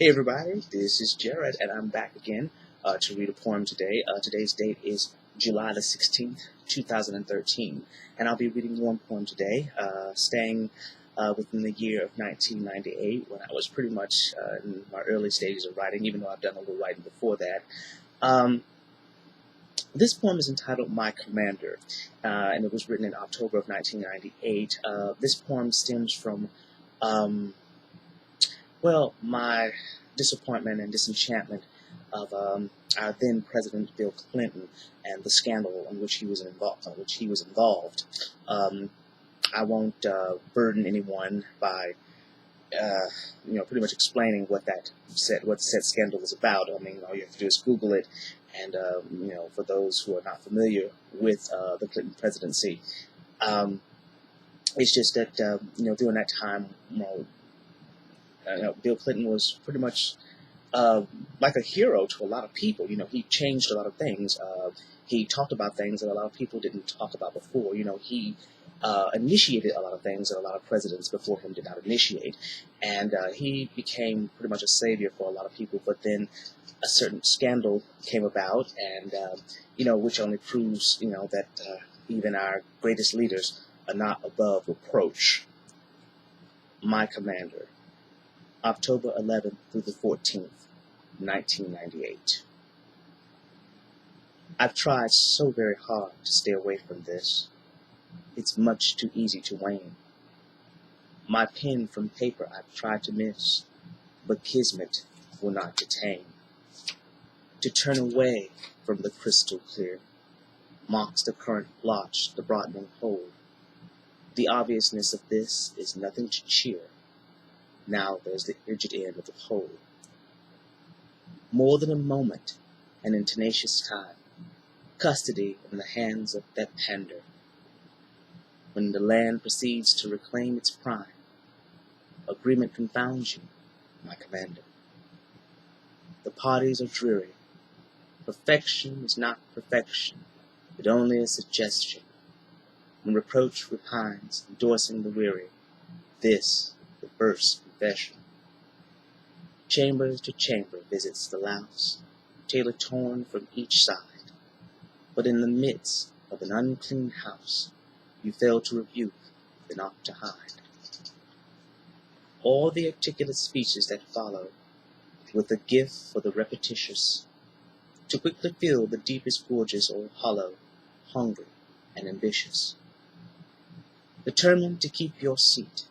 Hey everybody, this is Jarrod, and I'm back again to read a poem today. Today's date is July the 16th, 2013, and I'll be reading one poem today, staying within the year of 1998, when I was pretty much in my early stages of writing, even though I've done a little writing before that. Um, this poem is entitled My Commander, and it was written in October of 1998. This poem stems from my disappointment and disenchantment of our then President Bill Clinton and the scandal in which he was involved. I won't burden anyone by pretty much explaining what said scandal was about. I mean, all you have to do is Google it, and for those who are not familiar with the Clinton presidency, um, it's just that during that time, Bill Clinton was pretty much like a hero to a lot of people. He changed a lot of things. He talked about things that a lot of people didn't talk about before. He initiated a lot of things that a lot of presidents before him did not initiate. And he became pretty much a savior for a lot of people. But then a certain scandal came about, and which only proves that even our greatest leaders are not above reproach. My Commander, October 11th through the 14th, 1998. I've tried so very hard to stay away from this. It's much too easy to wane. My pen from paper I've tried to miss, but kismet will not detain. To turn away from the crystal clear marks the current blotch, the broadening hole. The obviousness of this is nothing to cheer. Now there's the frigid end of the pole. More than a moment, and in tenacious time, custody in the hands of that pander. When the land proceeds to reclaim its prime, agreement confounds you, my commander. The parties are dreary. Perfection is not perfection, but only a suggestion. When reproach repines, endorsing the weary, this, the first confession. Chamber to chamber visits the louse, Tailor-torn from each side. But in the midst of an unclean house, you fail to rebuke, then opt to hide. All the articulate speeches that follow, with a gift for the repetitious, to quickly fill the deepest gorges or hollow, hungry and ambitious. Determined to keep your seat,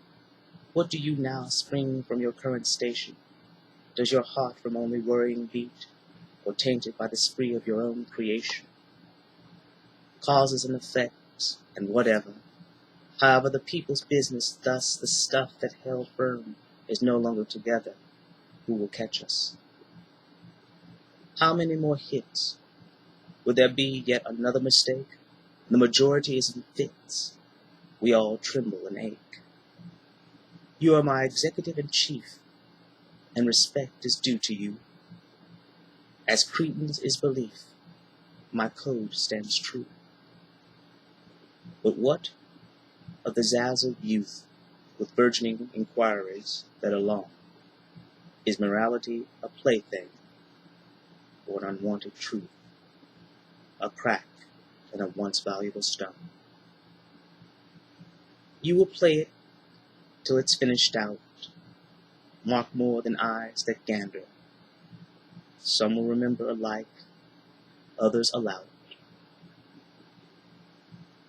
what do you now spring from your current station? Does your heart from only worrying beat, or tainted by the spree of your own creation? Causes and effects, and whatever. However, the people's business, thus the stuff that held firm is no longer together. Who will catch us? How many more hits? Will there be yet another mistake? The majority is in fits. We all tremble and ache. You are my executive in chief, and respect is due to you. As credence is belief, my code stands true. But what of the dazzled youth with burgeoning inquiries that are long? Is morality a plaything or an unwanted truth, a crack in a once valuable stone? You will play it till it's finished out, mark more than eyes that gander. Some will remember alike, others aloud.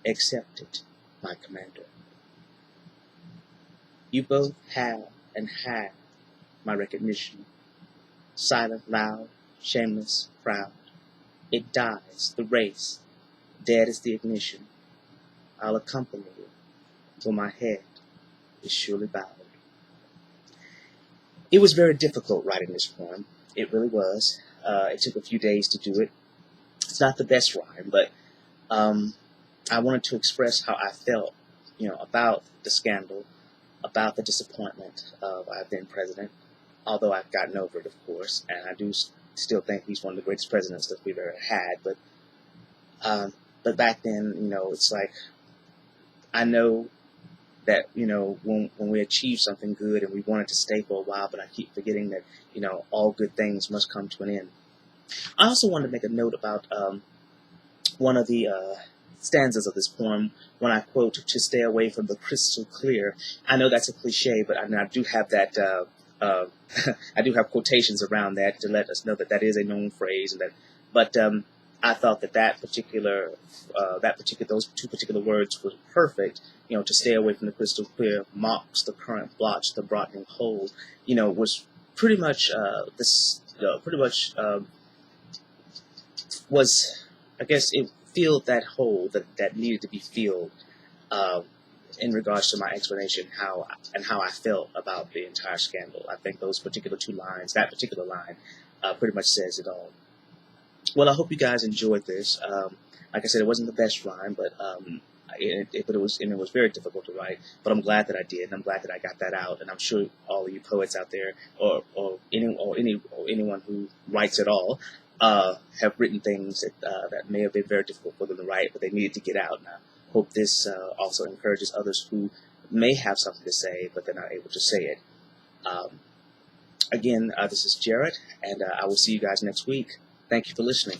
Accept it, my commander. You both have and had my recognition. Silent, loud, shameless, proud. It dies, the race, dead is the ignition. I'll accompany you till my head is surely bowed. It was very difficult writing this poem. It really was. It took a few days to do it. It's not the best rhyme, but I wanted to express how I felt, about the scandal, about the disappointment of our then president, although I've gotten over it, of course, and I do still think he's one of the greatest presidents that we've ever had. But back then, it's like I know that, when we achieve something good and we want it to stay for a while, but I keep forgetting that, all good things must come to an end. I also wanted to make a note about one of the stanzas of this poem when I quote, "To stay away from the crystal clear." I know that's a cliche, but I do have that. I do have quotations around that to let us know that that is a known phrase, and that. But I thought that those two particular words were perfect. To stay away from the crystal clear, mocks the current, blotch the broadening hold. Was pretty much was, I guess, it filled that hole that needed to be filled, in regards to my explanation how I felt about the entire scandal. I think those particular two lines, that particular line, pretty much says it all. Well, I hope you guys enjoyed this. Like I said, it wasn't the best rhyme, but it was very difficult to write. But I'm glad that I did, and I'm glad that I got that out. And I'm sure all of you poets out there, or anyone who writes at all, have written things that may have been very difficult for them to write, but they needed to get out. And I hope this also encourages others who may have something to say, but they're not able to say it. Again, this is Jarrod, and I will see you guys next week. Thank you for listening.